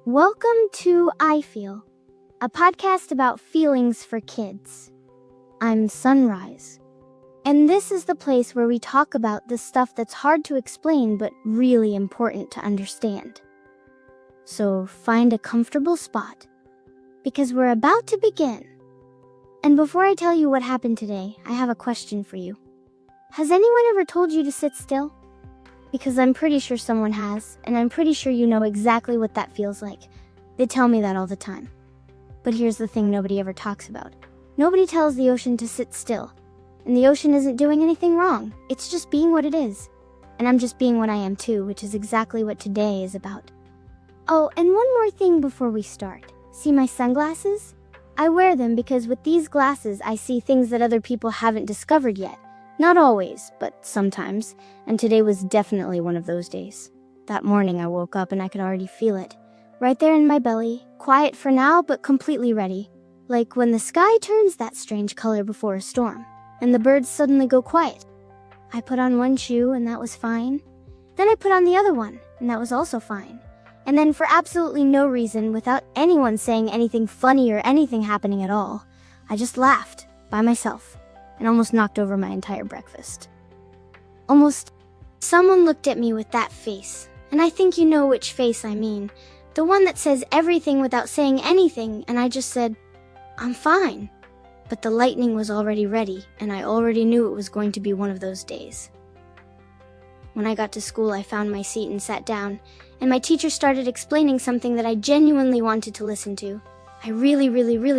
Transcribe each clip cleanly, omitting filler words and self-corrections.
Welcome to iFeel, a podcast about feelings for kids. I'm Sunrise, and this is the place where we talk about the stuff that's hard to explain but really important to understand. So find a comfortable spot, because we're about to begin. And before I tell you what happened today, I have a question for you. Has anyone ever told you to sit still? Because I'm pretty sure someone has, and I'm pretty sure you know exactly what that feels like. They tell me that all the time. But here's the thing nobody ever talks about. Nobody tells the ocean to sit still. And the ocean isn't doing anything wrong. It's just being what it is. And I'm just being what I am too, which is exactly what today is about. Oh, and one more thing before we start. See my sunglasses? I wear them because with these glasses I see things that other people haven't discovered yet. Not always, but sometimes, and today was definitely one of those days. That morning I woke up and I could already feel it. Right there in my belly, quiet for now, but completely ready. Like when the sky turns that strange color before a storm, and the birds suddenly go quiet. I put on one shoe and that was fine. Then I put on the other one, and that was also fine. And then for absolutely no reason, without anyone saying anything funny or anything happening at all, I just laughed, by myself. And almost knocked over my entire breakfast. Someone looked at me with that face, and I think you know which face I mean. The one that says everything without saying anything, and I just said, I'm fine. But the lightning was already ready, and I already knew it was going to be one of those days. When I got to school, I found my seat and sat down, and my teacher started explaining something that I genuinely wanted to listen to. I really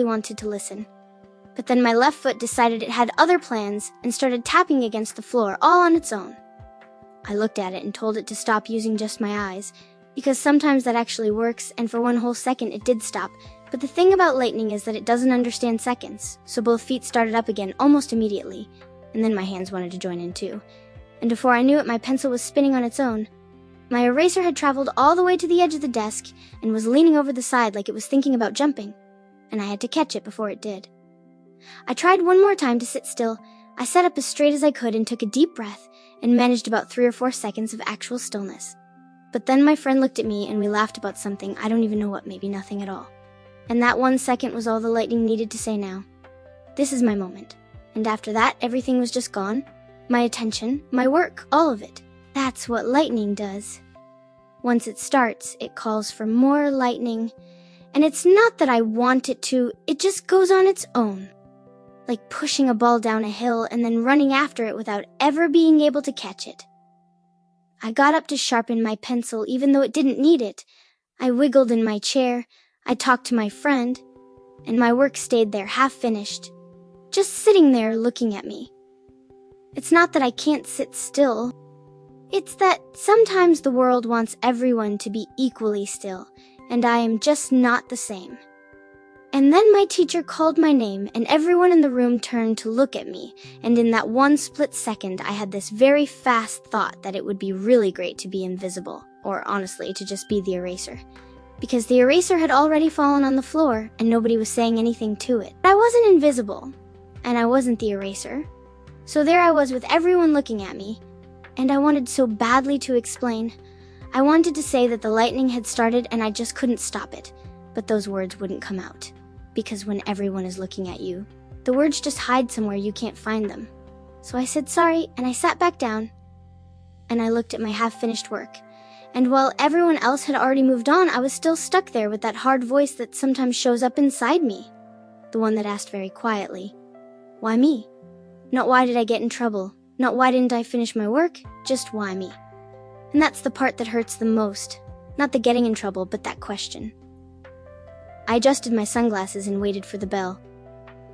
wanted to listen. But then my left foot decided it had other plans and started tapping against the floor all on its own. I looked at it and told it to stop using just my eyes, because sometimes that actually works, and for one whole second it did stop. But the thing about lightning is that it doesn't understand seconds, so both feet started up again almost immediately, and then my hands wanted to join in too. And before I knew it, my pencil was spinning on its own. My eraser had traveled all the way to the edge of the desk and was leaning over the side like it was thinking about jumping, and I had to catch it before it did. I tried one more time to sit still. I sat up as straight as I could and took a deep breath and managed about 3 or 4 seconds of actual stillness. But then my friend looked at me and we laughed about something, I don't even know what, maybe nothing at all. And that 1 second was all the lightning needed to say now. This is my moment. And after that, everything was just gone. My attention, my work, all of it. That's what lightning does. Once it starts, it calls for more lightning. And it's not that I want it to, it just goes on its own. Like pushing a ball down a hill and then running after it without ever being able to catch it. I got up to sharpen my pencil even though it didn't need it. I wiggled in my chair, I talked to my friend, and my work stayed there half finished, just sitting there looking at me. It's not that I can't sit still. It's that sometimes the world wants everyone to be equally still, and I am just not the same. And then my teacher called my name, and everyone in the room turned to look at me, and in that 1 split second I had this very fast thought that it would be really great to be invisible, or honestly, to just be the eraser. Because the eraser had already fallen on the floor, and nobody was saying anything to it. I wasn't invisible, and I wasn't the eraser. So there I was with everyone looking at me, and I wanted so badly to explain. I wanted to say that the lightning had started and I just couldn't stop it, but those words wouldn't come out. Because when everyone is looking at you, the words just hide somewhere you can't find them. So I said sorry, and I sat back down, and I looked at my half-finished work. And while everyone else had already moved on, I was still stuck there with that hard voice that sometimes shows up inside me. The one that asked very quietly, why me? Not why did I get in trouble, not why didn't I finish my work, just why me? And that's the part that hurts the most. Not the getting in trouble, but that question. I adjusted my sunglasses and waited for the bell.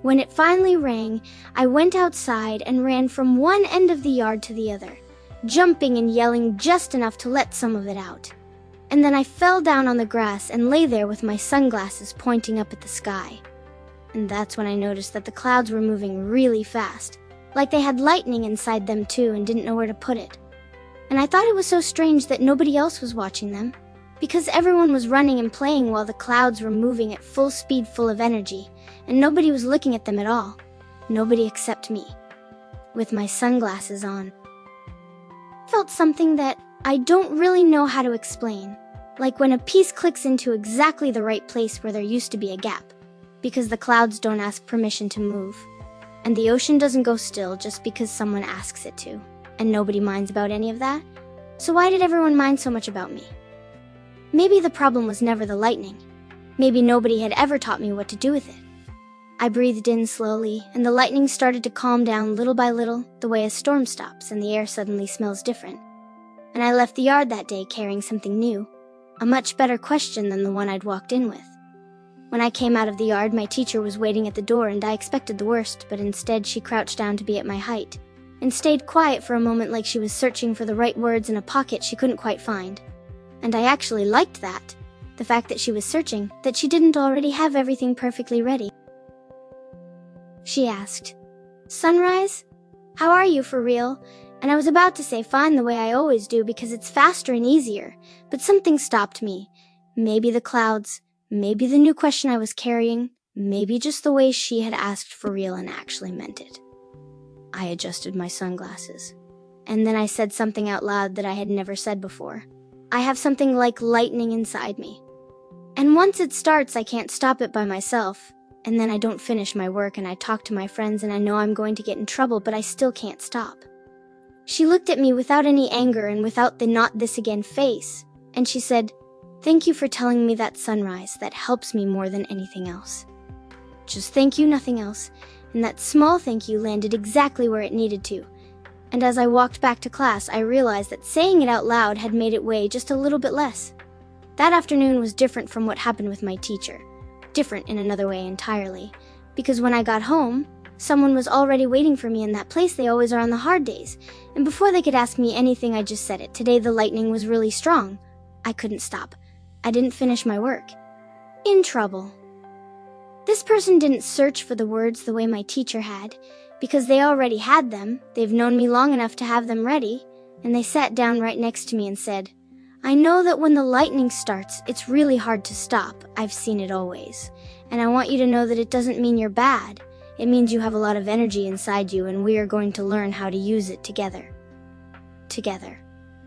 When it finally rang, I went outside and ran from one end of the yard to the other, jumping and yelling just enough to let some of it out. And then I fell down on the grass and lay there with my sunglasses pointing up at the sky. And that's when I noticed that the clouds were moving really fast, like they had lightning inside them too and didn't know where to put it. And I thought it was so strange that nobody else was watching them. Because everyone was running and playing while the clouds were moving at full speed full of energy, and nobody was looking at them at all. Nobody except me, with my sunglasses on. I felt something that I don't really know how to explain. Like when a piece clicks into exactly the right place where there used to be a gap, because the clouds don't ask permission to move, and the ocean doesn't go still just because someone asks it to, and nobody minds about any of that. So why did everyone mind so much about me? Maybe the problem was never the lightning. Maybe nobody had ever taught me what to do with it. I breathed in slowly, and the lightning started to calm down little by little, the way a storm stops and the air suddenly smells different. And I left the yard that day carrying something new, a much better question than the one I'd walked in with. When I came out of the yard, my teacher was waiting at the door, and I expected the worst, but instead she crouched down to be at my height, and stayed quiet for a moment like she was searching for the right words in a pocket she couldn't quite find. And I actually liked that, the fact that she was searching, that she didn't already have everything perfectly ready. She asked, "Sunrise? How are you for real?" And I was about to say fine the way I always do because it's faster and easier, but something stopped me. Maybe the clouds, maybe the new question I was carrying, maybe just the way she had asked for real and actually meant it. I adjusted my sunglasses, and then I said something out loud that I had never said before. I have something like lightning inside me. And once it starts, I can't stop it by myself. And then I don't finish my work and I talk to my friends and I know I'm going to get in trouble, but I still can't stop. She looked at me without any anger and without the "not this again" face, and she said, "Thank you for telling me that, Sunrise. That helps me more than anything else." Just thank you, nothing else. And that small thank you landed exactly where it needed to. And as I walked back to class, I realized that saying it out loud had made it weigh just a little bit less. That afternoon was different from what happened with my teacher. Different in another way entirely. Because when I got home, someone was already waiting for me in that place they always are on the hard days. And before they could ask me anything, I just said it. Today the lightning was really strong. I couldn't stop. I didn't finish my work. In trouble. This person didn't search for the words the way my teacher had, because they already had them. They've known me long enough to have them ready, and they sat down right next to me and said, "I know that when the lightning starts, it's really hard to stop. I've seen it always. And I want you to know that it doesn't mean you're bad. It means you have a lot of energy inside you, and we are going to learn how to use it together." Together.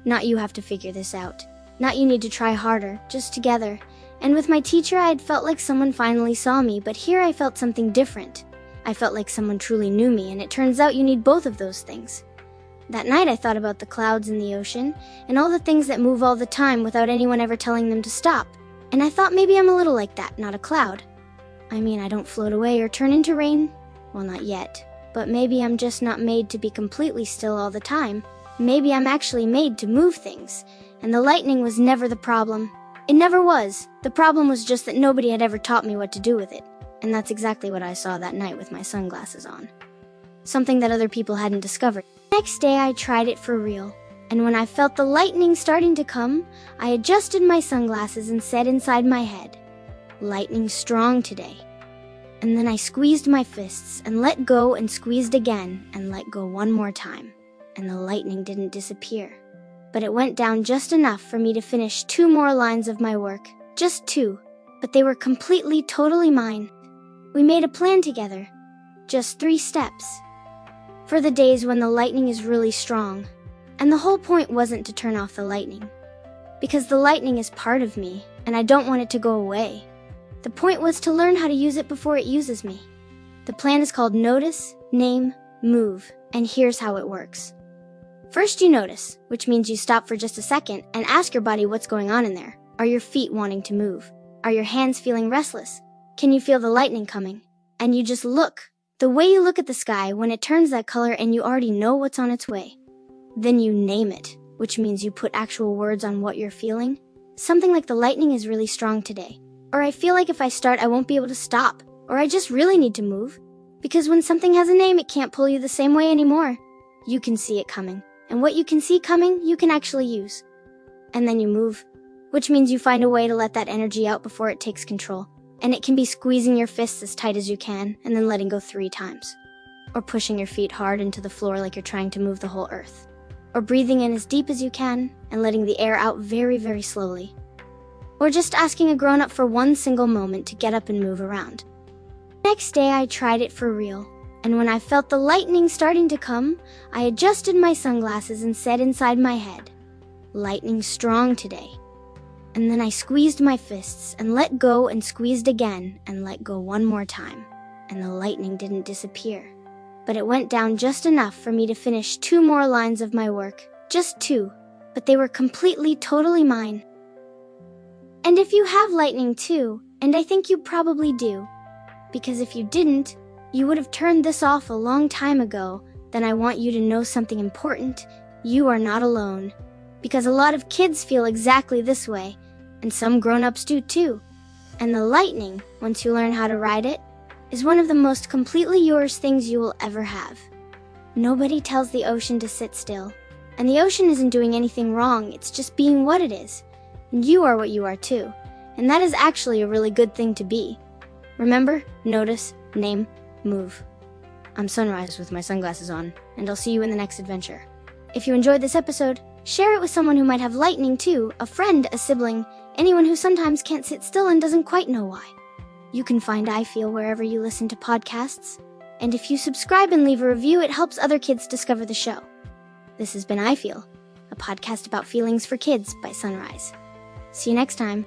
Not you have to figure this out. Not you need to try harder. Just together. And with my teacher, I had felt like someone finally saw me, but here I felt something different. I felt like someone truly knew me, and it turns out you need both of those things. That night I thought about the clouds and the ocean, and all the things that move all the time without anyone ever telling them to stop. And I thought maybe I'm a little like that, not a cloud. I mean, I don't float away or turn into rain. Well, not yet. But maybe I'm just not made to be completely still all the time. Maybe I'm actually made to move things. And the lightning was never the problem. It never was. The problem was just that nobody had ever taught me what to do with it. And that's exactly what I saw that night with my sunglasses on. Something that other people hadn't discovered. Next day I tried it for real. And when I felt the lightning starting to come, I adjusted my sunglasses and said inside my head, "Lightning strong today." And then I squeezed my fists and let go and squeezed again and let go one more time. And the lightning didn't disappear. But it went down just enough for me to finish 2 more lines of my work. Just 2. But they were completely, totally mine. We made a plan together. Just 3 steps. For the days when the lightning is really strong. And the whole point wasn't to turn off the lightning. Because the lightning is part of me, and I don't want it to go away. The point was to learn how to use it before it uses me. The plan is called Notice, Name, Move, and here's how it works. First you notice, which means you stop for just a second and ask your body what's going on in there. Are your feet wanting to move? Are your hands feeling restless? Can you feel the lightning coming? And you just look. The way you look at the sky when it turns that color and you already know what's on its way. Then you name it, which means you put actual words on what you're feeling. Something like the lightning is really strong today. Or I feel like if I start I won't be able to stop. Or I just really need to move. Because when something has a name, it can't pull you the same way anymore. You can see it coming. And what you can see coming, you can actually use. And then you move, which means you find a way to let that energy out before it takes control. And it can be squeezing your fists as tight as you can, and then letting go 3 times. Or pushing your feet hard into the floor like you're trying to move the whole earth. Or breathing in as deep as you can, and letting the air out very, very slowly. Or just asking a grown-up for one single moment to get up and move around. Next day I tried it for real. And when I felt the lightning starting to come, I adjusted my sunglasses and said inside my head, "Lightning strong today." And then I squeezed my fists and let go and squeezed again and let go one more time. And the lightning didn't disappear. But it went down just enough for me to finish 2 more lines of my work. Just 2. But they were completely, totally mine. And if you have lightning too, and I think you probably do, because if you didn't, you would have turned this off a long time ago, then I want you to know something important. You are not alone. Because a lot of kids feel exactly this way, and some grown-ups do too. And the lightning, once you learn how to ride it, is one of the most completely yours things you will ever have. Nobody tells the ocean to sit still, and the ocean isn't doing anything wrong, it's just being what it is. And you are what you are too, and that is actually a really good thing to be. Remember, notice, name, move. I'm Sunrise with my sunglasses on, and I'll see you in the next adventure. If you enjoyed this episode, share it with someone who might have lightning too, a friend, a sibling, anyone who sometimes can't sit still and doesn't quite know why. You can find iFeel wherever you listen to podcasts, and if you subscribe and leave a review, it helps other kids discover the show. This has been iFeel, a podcast about feelings for kids by Sunrise. See you next time.